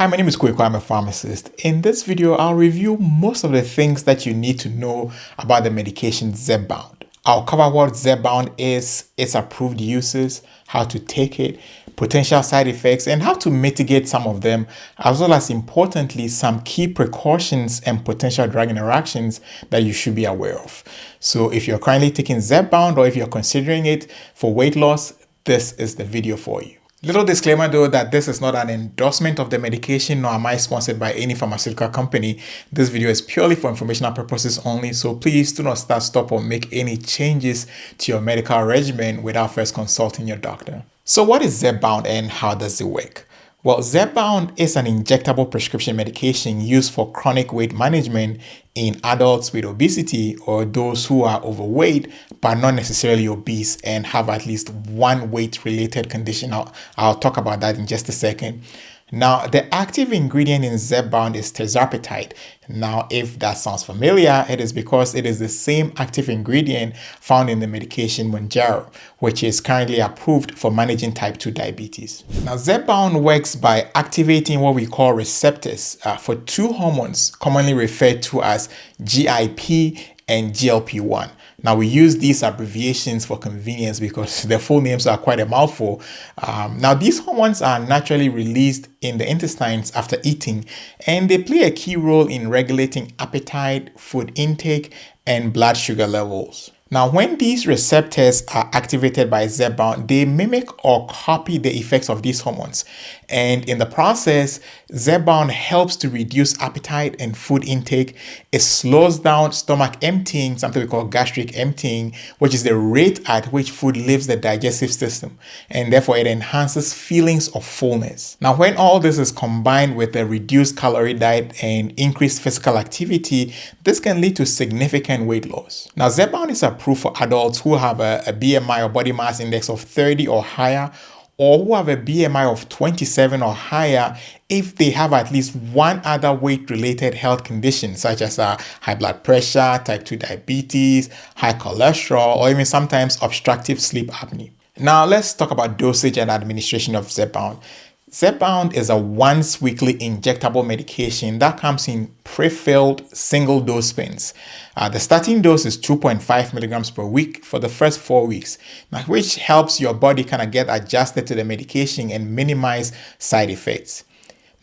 Hi, my name is Kweko. I'm a pharmacist. In this video, I'll review most of the things that you need to know about the medication ZEPBOUND. I'll cover what ZEPBOUND is, its approved uses, how to take it, potential side effects, and how to mitigate some of them, as well as importantly, some key precautions and potential drug interactions that you should be aware of. So if you're currently taking ZEPBOUND or if you're considering it for weight loss, this is the video for you. Little disclaimer though that this is not an endorsement of the medication, nor am I sponsored by any pharmaceutical company. This video is purely for informational purposes only, so please do not stop, or make any changes to your medical regimen without first consulting your doctor. So what is ZEPBOUND and how does it work? Well, ZEPBOUND is an injectable prescription medication used for chronic weight management in adults with obesity or those who are overweight but not necessarily obese and have at least one weight-related condition. I'll talk about that in just a second. Now, the active ingredient in ZEPBOUND is Tirzepatide. Now, if that sounds familiar, it is because it is the same active ingredient found in the medication Mounjaro, which is currently approved for managing type 2 diabetes. Now, ZEPBOUND works by activating what we call receptors for two hormones commonly referred to as GIP and GLP-1. Now, we use these abbreviations for convenience because their full names are quite a mouthful. Now, these hormones are naturally released in the intestines after eating, and they play a key role in regulating appetite, food intake, and blood sugar levels. Now, when these receptors are activated by ZEPBOUND, they mimic or copy the effects of these hormones. And in the process, ZEPBOUND helps to reduce appetite and food intake. It slows down stomach emptying, something we call gastric emptying, which is the rate at which food leaves the digestive system. And therefore, it enhances feelings of fullness. Now, when all this is combined with a reduced calorie diet and increased physical activity, this can lead to significant weight loss. Now, ZEPBOUND is approved for adults who have a BMI or body mass index of 30 or higher, or who have a BMI of 27 or higher if they have at least one other weight-related health condition, such as high blood pressure, type 2 diabetes, high cholesterol, or even sometimes obstructive sleep apnea. Now, let's talk about dosage and administration of ZEPBOUND. ZEPBOUND is a once-weekly injectable medication that comes in pre-filled single-dose pens. The starting dose is 2.5 milligrams per week for the first 4 weeks, which helps your body kind of get adjusted to the medication and minimize side effects.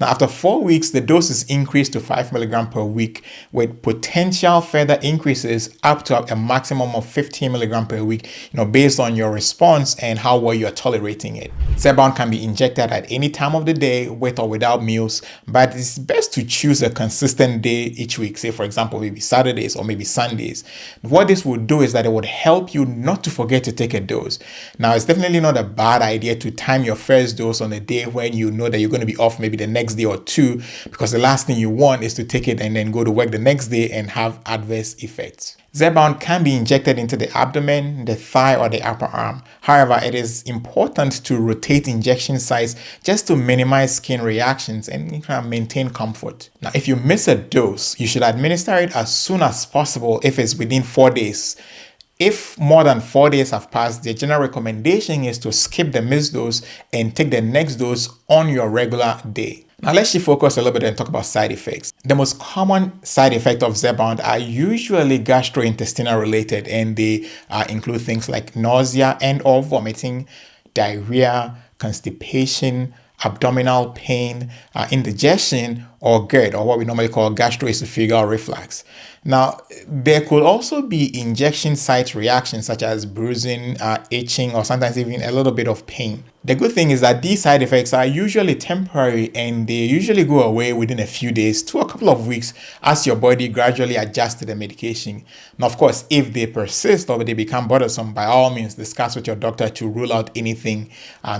Now, after 4 weeks, the dose is increased to 5 milligrams per week with potential further increases up to a maximum of 15 milligrams per week, based on your response and how well you're tolerating it. ZEPBOUND can be injected at any time of the day with or without meals, but it's best to choose a consistent day each week. Say, for example, maybe Saturdays or maybe Sundays. What this would do is that it would help you not to forget to take a dose. Now, it's definitely not a bad idea to time your first dose on a day when you know that you're going to be off maybe the next day or two, because the last thing you want is to take it and then go to work the next day and have adverse effects. ZEPBOUND can be injected into the abdomen, the thigh, or the upper arm. However, it is important to rotate injection sites just to minimize skin reactions and maintain comfort. Now, if you miss a dose, you should administer it as soon as possible if it's within 4 days. If more than 4 days have passed, the general recommendation is to skip the missed dose and take the next dose on your regular day. Now, let's shift focus a little bit and talk about side effects. The most common side effects of ZEPBOUND are usually gastrointestinal related, and they include things like nausea and or vomiting, diarrhea, constipation, abdominal pain, indigestion, or GERD, or what we normally call gastroesophageal reflux. Now, there could also be injection site reactions such as bruising, itching, or sometimes even a little bit of pain. The good thing is that these side effects are usually temporary and they usually go away within a few days to a couple of weeks as your body gradually adjusts to the medication. Now, of course, if they persist or they become bothersome, by all means, discuss with your doctor to rule out anything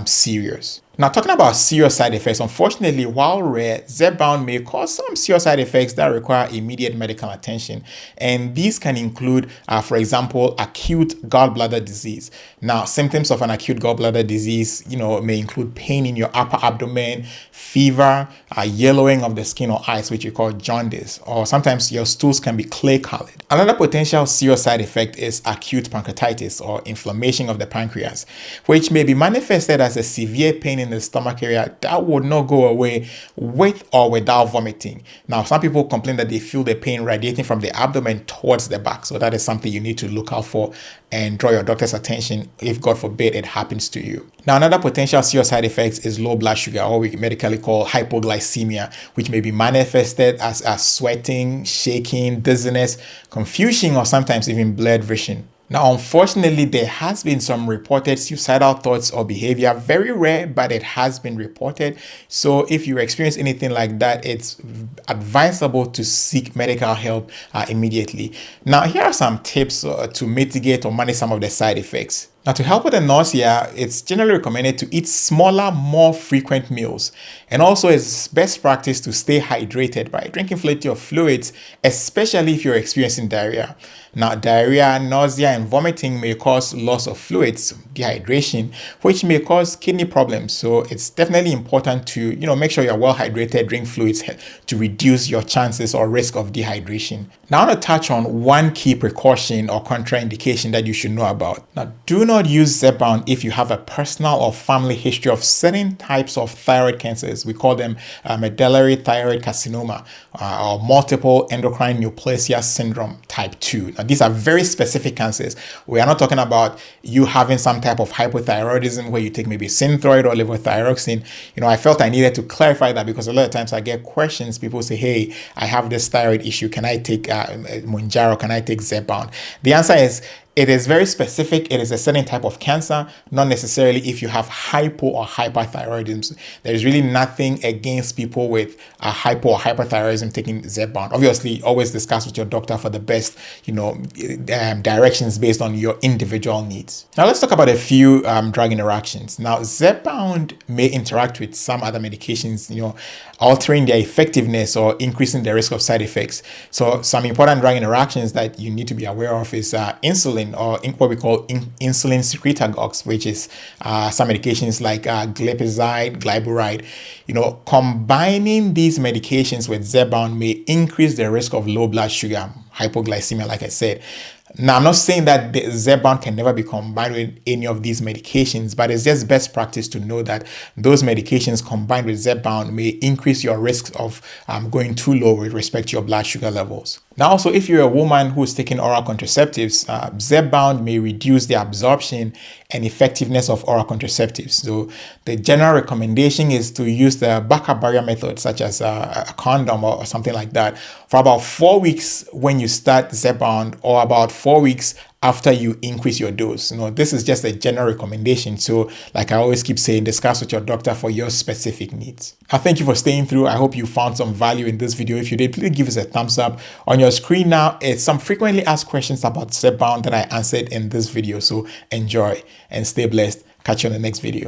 serious. Now, talking about serious side effects, unfortunately, while rare, ZEPBOUND may cause some serious side effects that require immediate medical attention. And these can include, for example, acute gallbladder disease. Now, symptoms of an acute gallbladder disease, may include pain in your upper abdomen, fever, yellowing of the skin or eyes, which we call jaundice, or sometimes your stools can be clay colored. Another potential serious side effect is acute pancreatitis, or inflammation of the pancreas, which may be manifested as a severe pain in the stomach area that would not go away with or without vomiting. Now, some people complain that they feel the pain radiating from the abdomen towards the back, so that is something you need to look out for and draw your doctor's attention if, God forbid, it happens to you. Now, another potential serious side effect is low blood sugar, or we medically call hypoglycemia, which may be manifested as sweating, shaking, dizziness, confusion, or sometimes even blurred vision. Now, unfortunately, there has been some reported suicidal thoughts or behavior. Very rare, but it has been reported. So if you experience anything like that, it's advisable to seek medical help immediately. Now, here are some tips to mitigate or manage some of the side effects. Now, to help with the nausea, it's generally recommended to eat smaller, more frequent meals. And also, it's best practice to stay hydrated by drinking plenty of fluids, especially if you're experiencing diarrhea. Now, diarrhea, nausea, and vomiting may cause loss of fluids, dehydration, which may cause kidney problems. So it's definitely important to, make sure you're well hydrated, drink fluids to reduce your chances or risk of dehydration. Now, I want to touch on one key precaution or contraindication that you should know about. Now, do not use ZEPBOUND if you have a personal or family history of certain types of thyroid cancers. We call them medullary thyroid carcinoma or multiple endocrine neoplasia syndrome type 2. Now, these are very specific cancers. We are not talking about you having some type of hypothyroidism where you take maybe Synthroid or levothyroxine. I felt I needed to clarify that because a lot of times I get questions. People say, hey, I have this thyroid issue. Can I take Mounjaro? Can I take ZEPBOUND? The answer is, it is very specific. It is a certain type of cancer, not necessarily if you have hypo or hyperthyroidism. There is really nothing against people with hypo or hyperthyroidism taking ZEPBOUND. Obviously, always discuss with your doctor for the best, directions based on your individual needs. Now, let's talk about a few drug interactions. Now, ZEPBOUND may interact with some other medications, altering their effectiveness or increasing the risk of side effects. So, some important drug interactions that you need to be aware of is insulin, or what we call insulin secretagogues, which is some medications like glipizide, glyburide. Combining these medications with ZEPBOUND may increase the risk of low blood sugar, hypoglycemia, like I said. Now, I'm not saying that the ZEPBOUND can never be combined with any of these medications, but it's just best practice to know that those medications combined with ZEPBOUND may increase your risk of going too low with respect to your blood sugar levels. Now, also, if you're a woman who's taking oral contraceptives, ZEPBOUND may reduce the absorption and effectiveness of oral contraceptives. So the general recommendation is to use the backup barrier method, such as a condom or something like that, for about 4 weeks when you start ZEPBOUND, or about 4 weeks after you increase your dose. This is just a general recommendation. So like I always keep saying, discuss with your doctor for your specific needs. Thank you for staying through. I hope you found some value in this video. If you did, please give us a thumbs up. On your screen now is some frequently asked questions about ZEPBOUND that I answered in this video. So enjoy and stay blessed. Catch you on the next video.